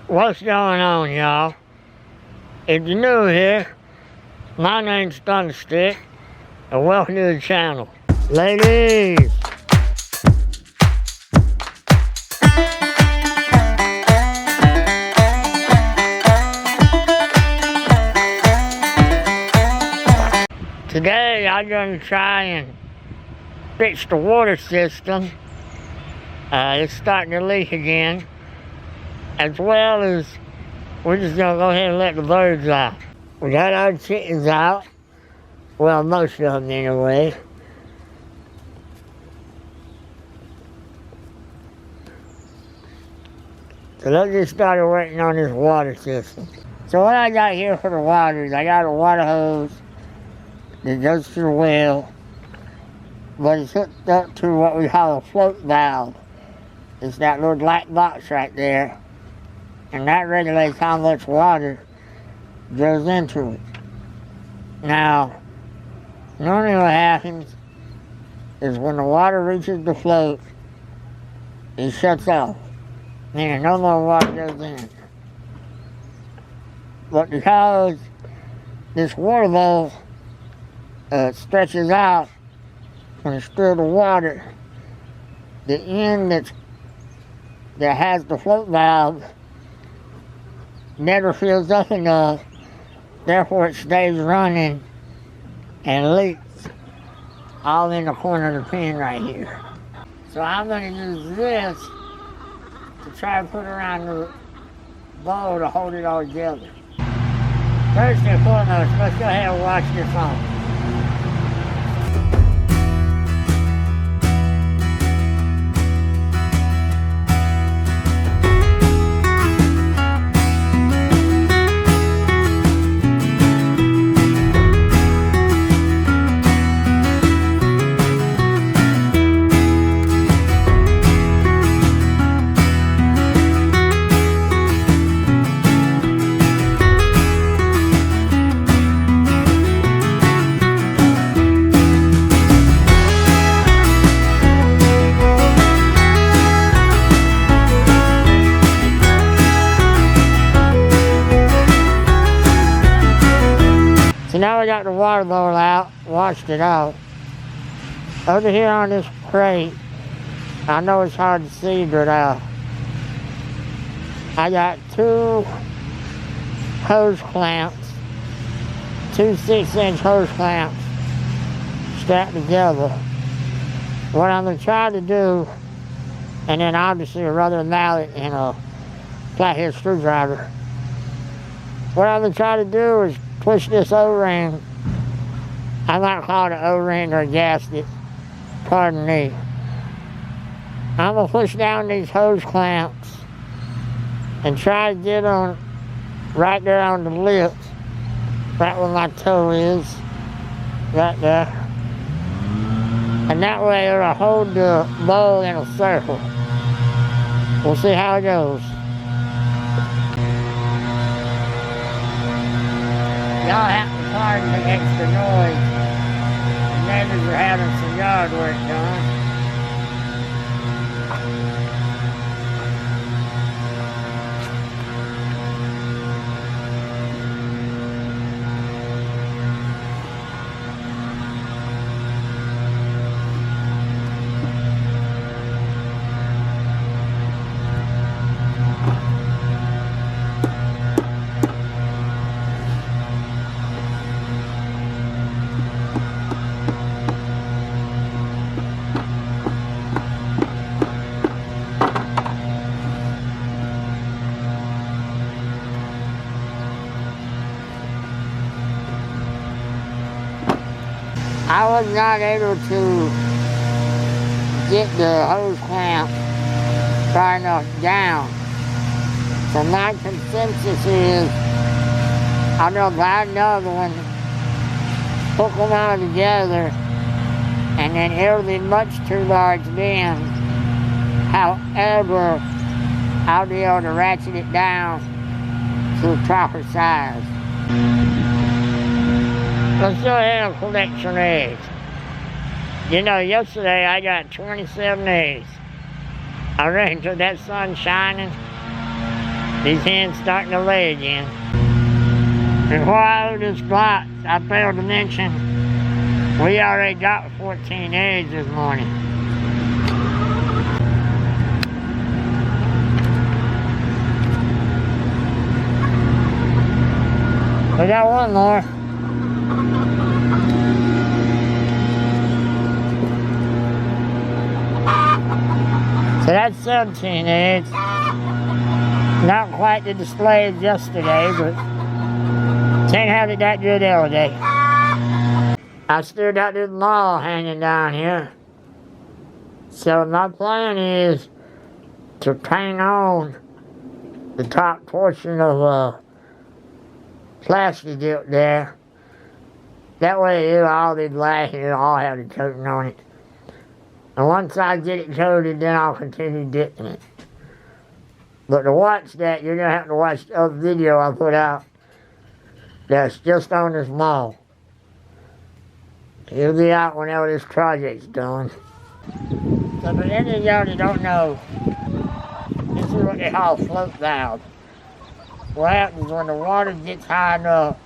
What's going on, y'all? If you're new here, my name's Thunderstick, and welcome to the channel. Ladies! Today, I'm going to try and fix the water system. It's starting to leak again. As well as, we're just going to go ahead and let the birds out. We got our chickens out. Well, most of them anyway. So let's get started working on this water system. So what I got here for the water is I got a water hose that goes to the well, but it's hooked up to what we call a float valve. It's that little black box right there, and that regulates how much water goes into it. Now, normally what happens is when the water reaches the float, it shuts off, meaning no more water goes in. But because this water bowl stretches out when it's filled with water, the end that has the float valve never fills up enough, therefore it stays running and leaks all in the corner of the pen right here. So I'm going to use this to try to put around the bowl to hold it all together. First and foremost, let's go ahead and wash this off. So now we got the water bowl out, washed it out. Over here on this crate, I know it's hard to see, but I got 2 hose clamps, 2 6-inch hose clamps strapped together. What I'm going to try to do, and then obviously a rubber mallet and a flathead screwdriver. What I'm going to try to do is push this O-ring. I might call it an O-ring or a gasket, pardon me. I'm going to push down these hose clamps and try to get them right there on the lips, right where my toe is, right there. And that way it'll hold the bowl in a circle. We'll see how it goes. Y'all have to pardon the extra noise. The neighbors are having some yard work done. I was not able to get the hose clamp far enough down. So my consensus is I'm gonna buy another one, hook them all together, and then it'll be much too large then. However, I'll be able to ratchet it down to the proper size. Let's go ahead and collect some eggs. You know, yesterday I got 27 eggs. I reckon till that sun's shining, These hens starting to lay again. And while this box, I failed to mention, we already got 14 eggs this morning. We got one more. So that's 17 eggs. Not quite the display as yesterday, but can't have it that good every day. I still got this mall hanging down here. So my plan is to paint on the top portion of plastic up there. That way it'll all be black and it'll all have the coating on it. And once I get it coated, then I'll continue dipping it. But to watch that, you're gonna have to watch the other video I put out that's just on this mall. It'll be out whenever this project's done. So for any of y'all that don't know, this is what they call float valve. What happens when the water gets high enough,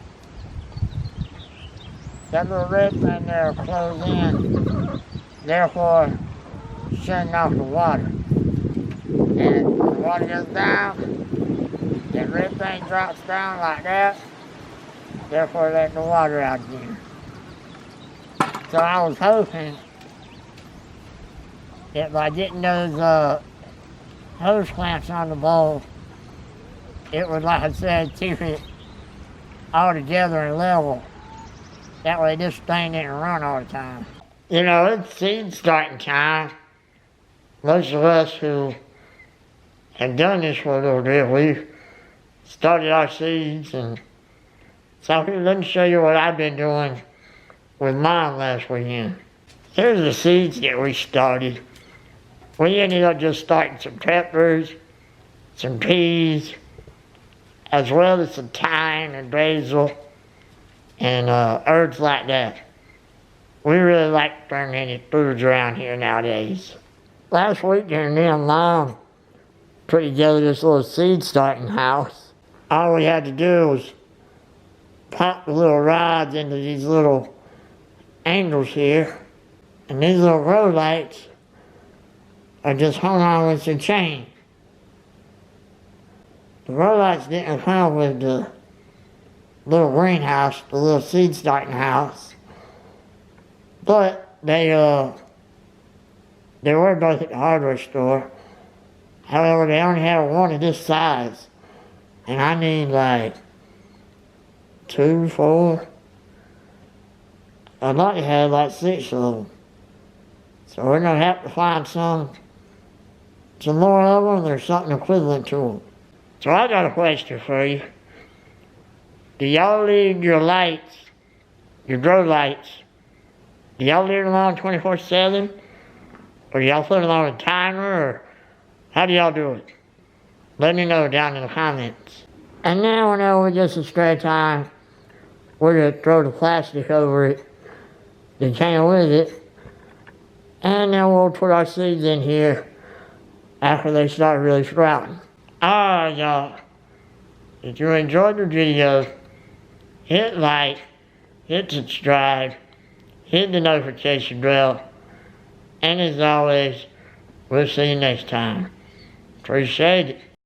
that little red thing there will close in, therefore shutting off the water. And when the water goes down, that red thing drops down like that, therefore letting the water out again. So I was hoping that by getting those hose clamps on the bowl, it would, like I said, keep it all together and level. That way this thing didn't run all the time. You know, it's seed starting time. Most of us who have done this for a little bit, we've started our seeds, and so let me show you what I've been doing with mine last weekend. Here's the seeds that we started. We ended up just starting some peppers, some peas, as well as some thyme and basil and herbs like that. We really like fermented foods around here nowadays. Last weekend, me and Mom put together this little seed starting house. All we had to do was pop the little rods into these little angles here, and these little grow lights are just hung on with some chain. The grow lights didn't come with the little greenhouse, the little seed starting house, but they were both at the hardware store. However, they only had one of this size, and I need like 2, 4. I'd like to have like 6 of them. So we're gonna have to find some more of them or something equivalent to them. So I got a question for you. Do y'all leave your lights, your grow lights, do y'all leave them on 24/7? Or do y'all put them on a timer, or how do y'all do it? Let me know down in the comments. And now whenever we get some spare time, we're gonna throw the plastic over it, the can with it, and then we'll put our seeds in here after they start really sprouting. Alright y'all, if you enjoyed the video, hit like, hit subscribe, hit the notification bell, and as always, we'll see you next time. Appreciate it.